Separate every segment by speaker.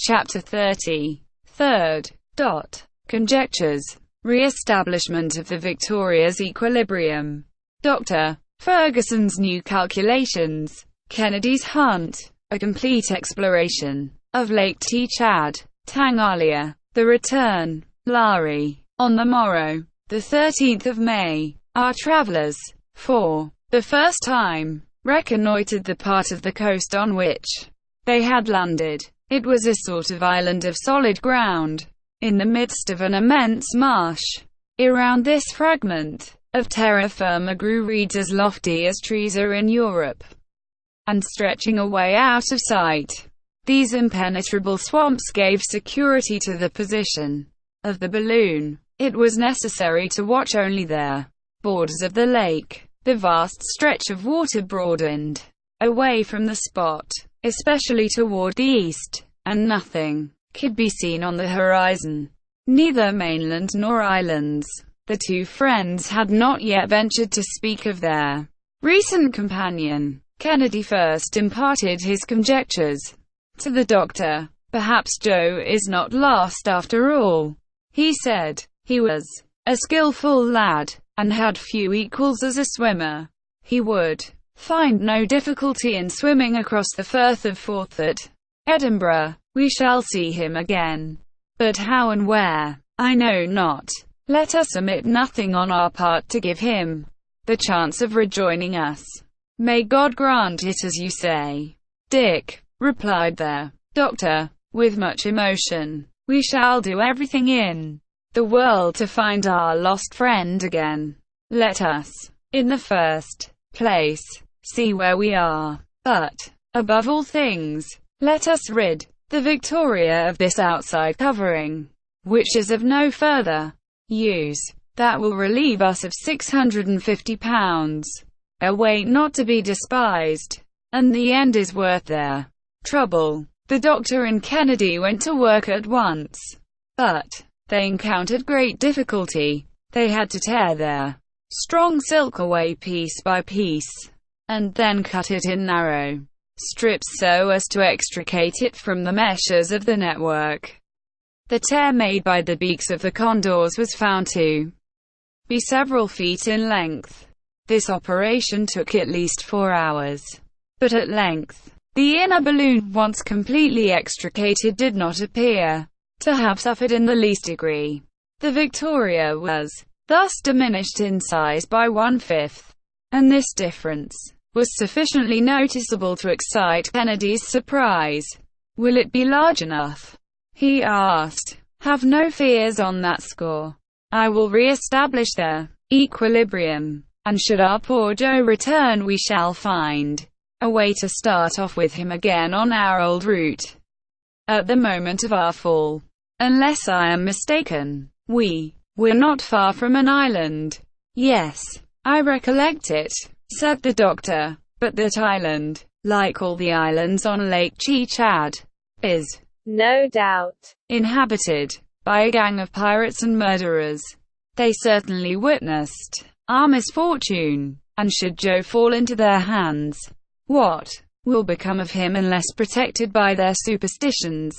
Speaker 1: Chapter 30. Third. Conjectures. Re-establishment of the Victoria's equilibrium. Dr. Ferguson's new calculations. Kennedy's hunt. A complete exploration of Lake Chad. Tangalia. The return. Lari. On the morrow, the 13th of May, our travelers, for the first time, reconnoitered the part of the coast on which they had landed. It was a sort of island of solid ground, in the midst of an immense marsh. Around this fragment of terra firma grew reeds as lofty as trees are in Europe, and stretching away out of sight. These impenetrable swamps gave security to the position of the balloon. It was necessary to watch only the borders of the lake. The vast stretch of water broadened away from the spot, especially toward the east, and nothing could be seen on the horizon, neither mainland nor islands. The two friends had not yet ventured to speak of their recent companion. Kennedy first imparted his conjectures to the doctor. "Perhaps Joe is not lost after all," he said. "He was a skillful lad, and had few equals as a swimmer. He would find no difficulty in swimming across the Firth of Forth at Edinburgh. We shall see him again, but how and where, I know not. Let us omit nothing on our part to give him the chance of rejoining us." "May God grant it as you say, Dick," replied the doctor, with much emotion. "We shall do everything in the world to find our lost friend again. Let us, in the first place, see where we are. But, above all things, let us rid the Victoria of this outside covering, which is of no further use. That will relieve us of £650, a weight not to be despised, and the end is worth their trouble." The doctor and Kennedy went to work at once, but they encountered great difficulty. They had to tear their strong silk away piece by piece, and then cut it in narrow strips so as to extricate it from the meshes of the network. The tear made by the beaks of the condors was found to be several feet in length. This operation took at least 4 hours, but at length, the inner balloon, once completely extricated, did not appear to have suffered in the least degree. The Victoria was thus diminished in size by 1/5, and this difference was sufficiently noticeable to excite Kennedy's surprise. "Will it be large enough?" he asked. "Have no fears on that score. I will re-establish the equilibrium, and should our poor Joe return, we shall find a way to start off with him again on our old route at the moment of our fall. Unless I am mistaken, we're not far from an island." "Yes, I recollect it," said the doctor, "but that island, like all the islands on Lake Chad, is, no doubt, inhabited by a gang of pirates and murderers. They certainly witnessed our misfortune, and should Joe fall into their hands, what will become of him unless protected by their superstitions?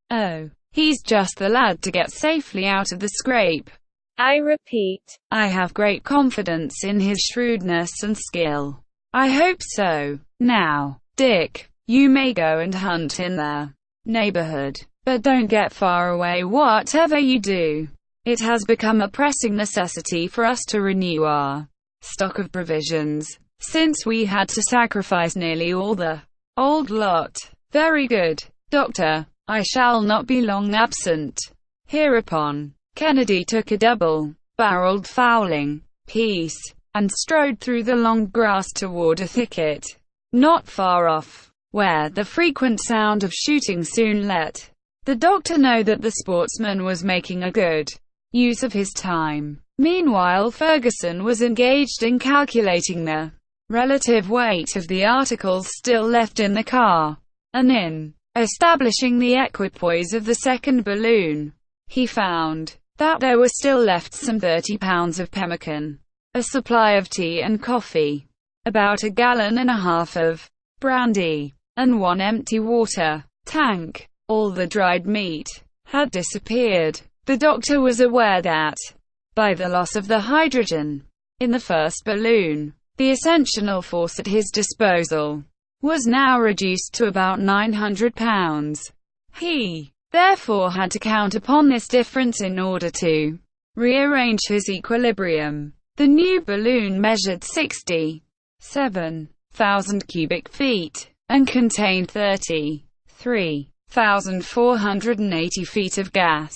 Speaker 1: Oh, he's just the lad to get safely out of the scrape. I repeat, I have great confidence in his shrewdness and skill." "I hope so. Now, Dick, you may go and hunt in their neighborhood, but don't get far away whatever you do. It has become a pressing necessity for us to renew our stock of provisions, since we had to sacrifice nearly all the old lot." "Very good, Doctor. I shall not be long absent." Hereupon, Kennedy took a double-barreled fowling piece, and strode through the long grass toward a thicket, not far off, where the frequent sound of shooting soon let the doctor know that the sportsman was making a good use of his time. Meanwhile, Ferguson was engaged in calculating the relative weight of the articles still left in the car, and in establishing the equipoise of the second balloon. He found that there were still left some 30 pounds of pemmican, a supply of tea and coffee, about 1.5 gallons of brandy, and 1 empty water tank. All the dried meat had disappeared. The doctor was aware that, by the loss of the hydrogen in the first balloon, the ascensional force at his disposal was now reduced to about 900 pounds. He, therefore, had to count upon this difference in order to rearrange his equilibrium. The new balloon measured 67,000 cubic feet, and contained 33,480 feet of gas.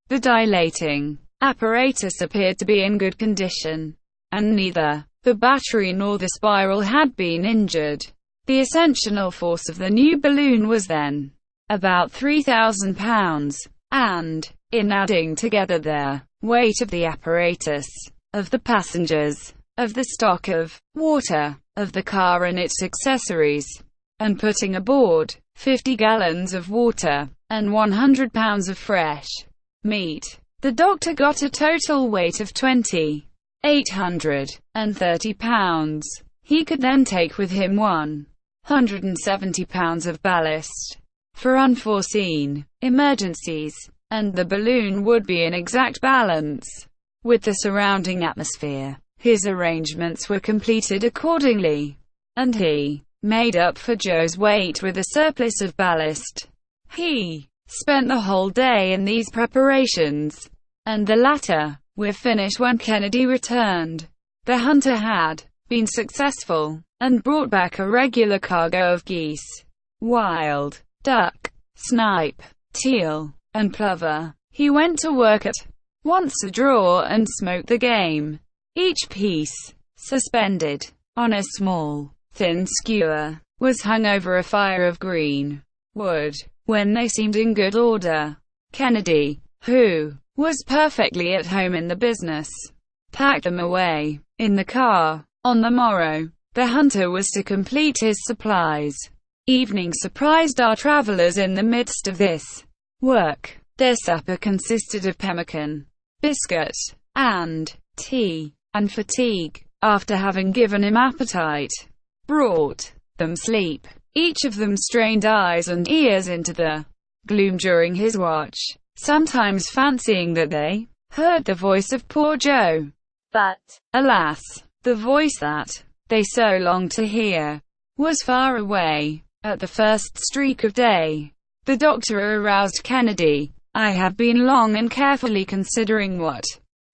Speaker 1: The dilating apparatus appeared to be in good condition, and neither the battery nor the spiral had been injured. The ascensional force of the new balloon was then about 3,000 pounds, and, in adding together the weight of the apparatus, of the passengers, of the stock of water, of the car and its accessories, and putting aboard 50 gallons of water, and 100 pounds of fresh meat, the doctor got a total weight of 2,830 pounds. He could then take with him 170 pounds of ballast for unforeseen emergencies, and the balloon would be in exact balance with the surrounding atmosphere. His arrangements were completed accordingly, and he made up for Joe's weight with a surplus of ballast. He spent the whole day in these preparations, and the latter were finished when Kennedy returned. The hunter had been successful, and brought back a regular cargo of geese, wild duck, snipe, teal, and plover. He went to work at once to draw and smoke the game, each piece, suspended on a small, thin skewer, was hung over a fire of green wood. When they seemed in good order, Kennedy, who was perfectly at home in the business, packed them away in the car. On the morrow, the hunter was to complete his supplies. Evening surprised our travelers in the midst of this work. Their supper consisted of pemmican, biscuit, and tea, and fatigue, after having given him appetite, brought them sleep. Each of them strained eyes and ears into the gloom during his watch, sometimes fancying that they heard the voice of poor Joe. But, alas, the voice that they so longed to hear was far away. At the first streak of day, the doctor aroused Kennedy. "I have been long and carefully considering what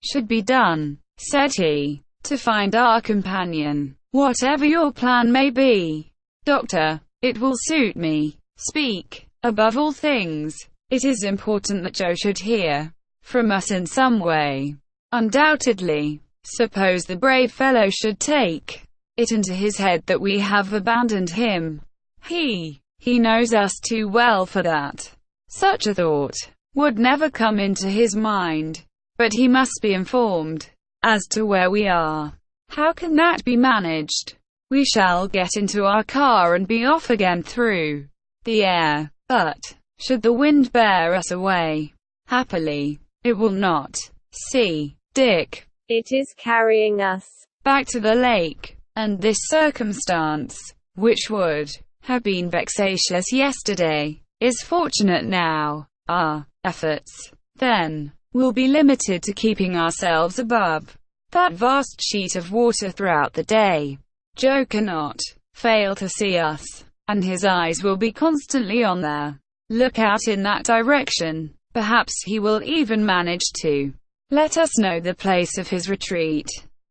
Speaker 1: should be done," said he, "to find our companion. Whatever your plan may be, Doctor, it will suit me. Speak. Above all things, it is important that Joe should hear from us in some way. Undoubtedly. Suppose the brave fellow should take it into his head that we have abandoned him. He knows us too well for that. Such a thought would never come into his mind. But he must be informed as to where we are. How can that be managed? We shall get into our car and be off again through the air. But, should the wind bear us away? Happily, it will not. See, Dick, it is carrying us back to the lake, and this circumstance, which would have been vexatious yesterday, is fortunate now. Our efforts, then, will be limited to keeping ourselves above that vast sheet of water throughout the day. Joe cannot fail to see us, and his eyes will be constantly on the lookout in that direction. Perhaps he will even manage to let us know the place of his retreat.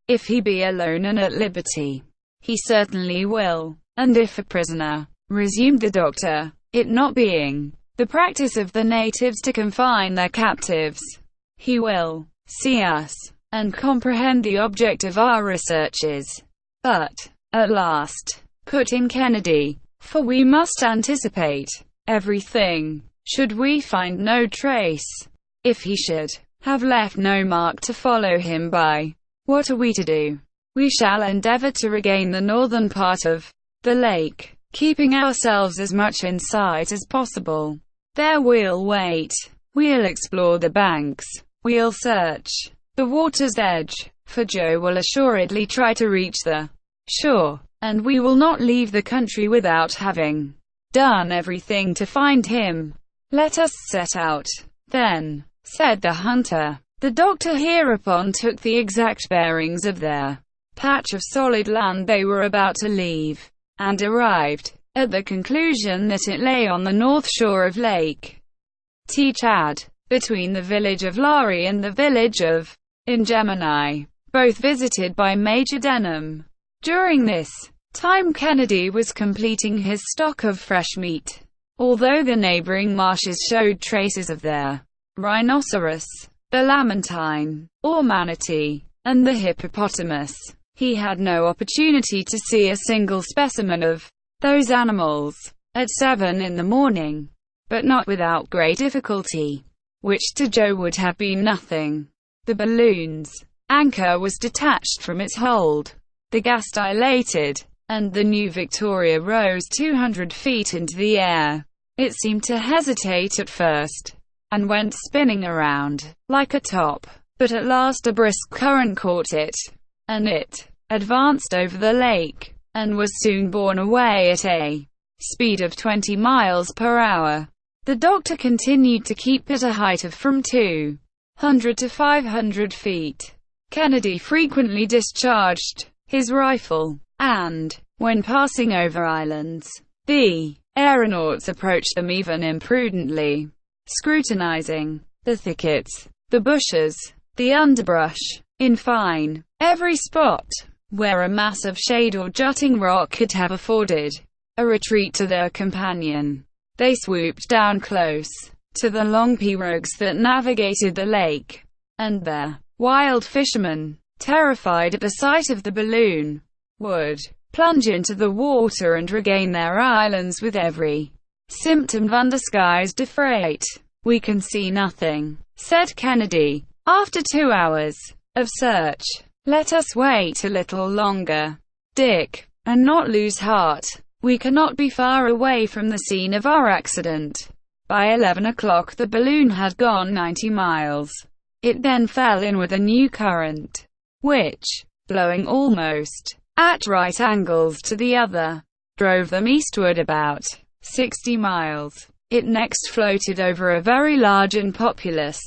Speaker 1: If he be alone and at liberty, he certainly will. And if a prisoner, resumed the doctor, it not being the practice of the natives to confine their captives, he will see us, and comprehend the object of our researches. But, at last, put in Kennedy, for we must anticipate everything. Should we find no trace, if he should have left no mark to follow him by, what are we to do? We shall endeavor to regain the northern part of the lake, keeping ourselves as much in sight as possible. There we'll wait. We'll explore the banks. We'll search the water's edge, for Joe will assuredly try to reach the shore, and we will not leave the country without having done everything to find him. "Let us set out, then," said the hunter. The doctor hereupon took the exact bearings of their patch of solid land they were about to leave, and arrived at the conclusion that it lay on the north shore of Lake Tchad, between the village of Lari and the village of N'Djamena, both visited by Major Denham. During this time Kennedy was completing his stock of fresh meat. Although the neighboring marshes showed traces of their rhinoceros, the lamantine, or manatee, and the hippopotamus, he had no opportunity to see a single specimen of those animals. At 7 in the morning, but not without great difficulty, which to Joe would have been nothing, the balloon's anchor was detached from its hold, the gas dilated, and the new Victoria rose 200 feet into the air. It seemed to hesitate at first, and went spinning around like a top, but at last a brisk current caught it, and it advanced over the lake, and was soon borne away at a speed of 20 miles per hour. The doctor continued to keep at a height of from 200 to 500 feet. Kennedy frequently discharged his rifle, and, when passing over islands, the aeronauts approached them even imprudently, scrutinizing the thickets, the bushes, the underbrush, in fine, every spot where a mass of shade or jutting rock could have afforded a retreat to their companion. They swooped down close to the long pirogues that navigated the lake, and their wild fishermen, terrified at the sight of the balloon, would plunge into the water and regain their islands with every symptom of undisguised affright. "We can see nothing," said Kennedy, after 2 hours of search. "Let us wait a little longer, Dick, and not lose heart. We cannot be far away from the scene of our accident." By 11 o'clock the balloon had gone 90 miles. It then fell in with a new current, which, blowing almost at right angles to the other, drove them eastward about 60 miles. It next floated over a very large and populous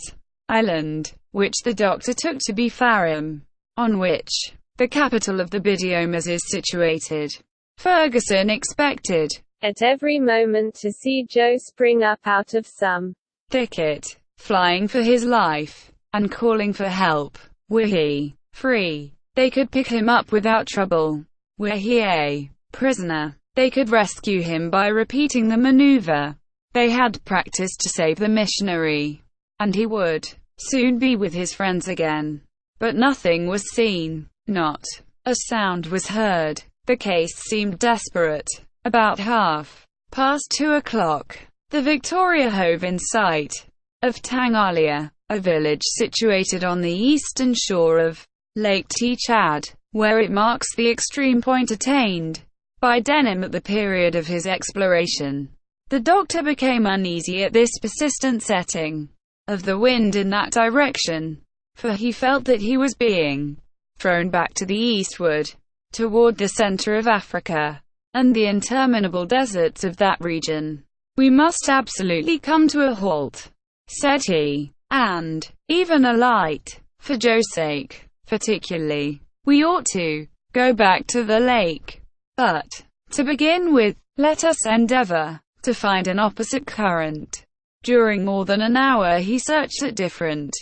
Speaker 1: island, which the doctor took to be Farim, on which the capital of the Bidyomas is situated. Ferguson expected
Speaker 2: at every moment to see Joe spring up out of some
Speaker 1: thicket, flying for his life, and calling for help. Were he free, they could pick him up without trouble. Were he a prisoner, they could rescue him by repeating the maneuver they had practiced to save the missionary, and he would soon be with his friends again. But nothing was seen, not a sound was heard. The case seemed desperate. About 2:30 o'clock, the Victoria hove in sight of Tangalia, a village situated on the eastern shore of Lake Tchad, where it marks the extreme point attained by Denham at the period of his exploration. The doctor became uneasy at this persistent setting of the wind in that direction, for he felt that he was being thrown back to the eastward, toward the center of Africa, and the interminable deserts of that region. "We must absolutely come to a halt," said he, "and, even a light, for Joe's sake, particularly. We ought to go back to the lake. But, to begin with, let us endeavor to find an opposite current." During more than an hour he searched at different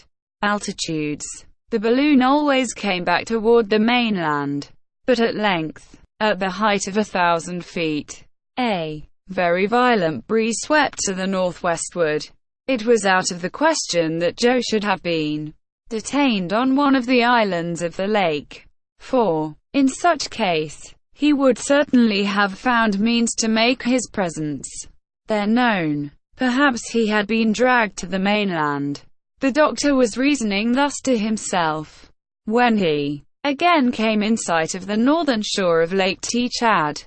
Speaker 1: altitudes. The balloon always came back toward the mainland, but at length, at the height of 1,000 feet, a very violent breeze swept to the northwestward. It was out of the question that Joe should have been detained on one of the islands of the lake, for, in such case, he would certainly have found means to make his presence there known. Perhaps he had been dragged to the mainland. The doctor was reasoning thus to himself, when he again came in sight of the northern shore of Lake Tchad.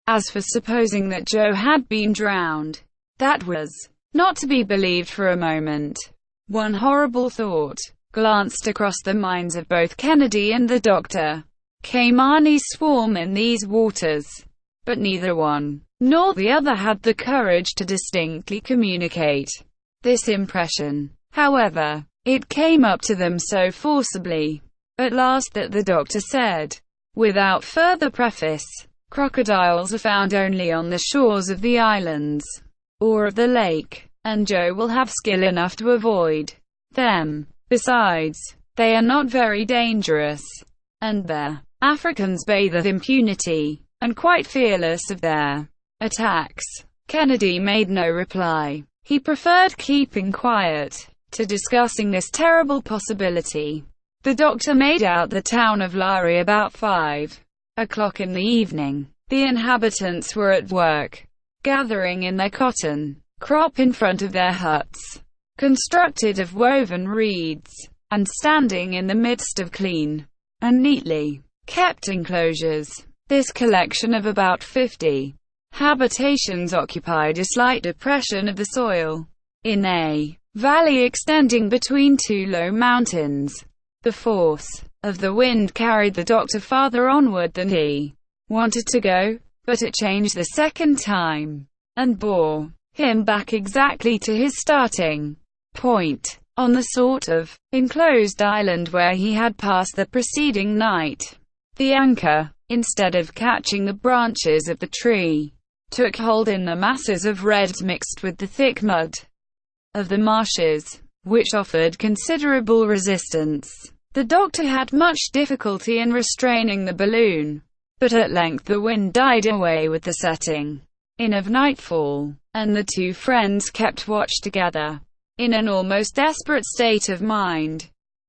Speaker 1: As for supposing that Joe had been drowned, that was not to be believed for a moment. One horrible thought glanced across the minds of both Kennedy and the doctor. Caimani swarm in these waters, but neither one nor the other had the courage to distinctly communicate this impression. However, it came up to them so forcibly at last that the doctor said, without further preface, "Crocodiles are found only on the shores of the islands or of the lake, and Joe will have skill enough to avoid them. Besides, they are not very dangerous, and the Africans bathe with impunity, and quite fearless of their attacks." Kennedy made no reply. He preferred keeping quiet to discussing this terrible possibility. The doctor made out the town of Lari about 5 o'clock in the evening. The inhabitants were at work, gathering in their cotton crop in front of their huts, constructed of woven reeds, and standing in the midst of clean and neatly kept enclosures. This collection of about 50 habitations occupied a slight depression of the soil in a valley extending between two low mountains. The force of the wind carried the doctor farther onward than he wanted to go, but it changed the second time, and bore him back exactly to his starting point, on the sort of enclosed island where he had passed the preceding night. The anchor, instead of catching the branches of the tree, took hold in the masses of reeds mixed with the thick mud of the marshes, which offered considerable resistance. The doctor had much difficulty in restraining the balloon, but at length the wind died away with the setting in of nightfall, and the two friends kept watch together, in an almost desperate state of mind.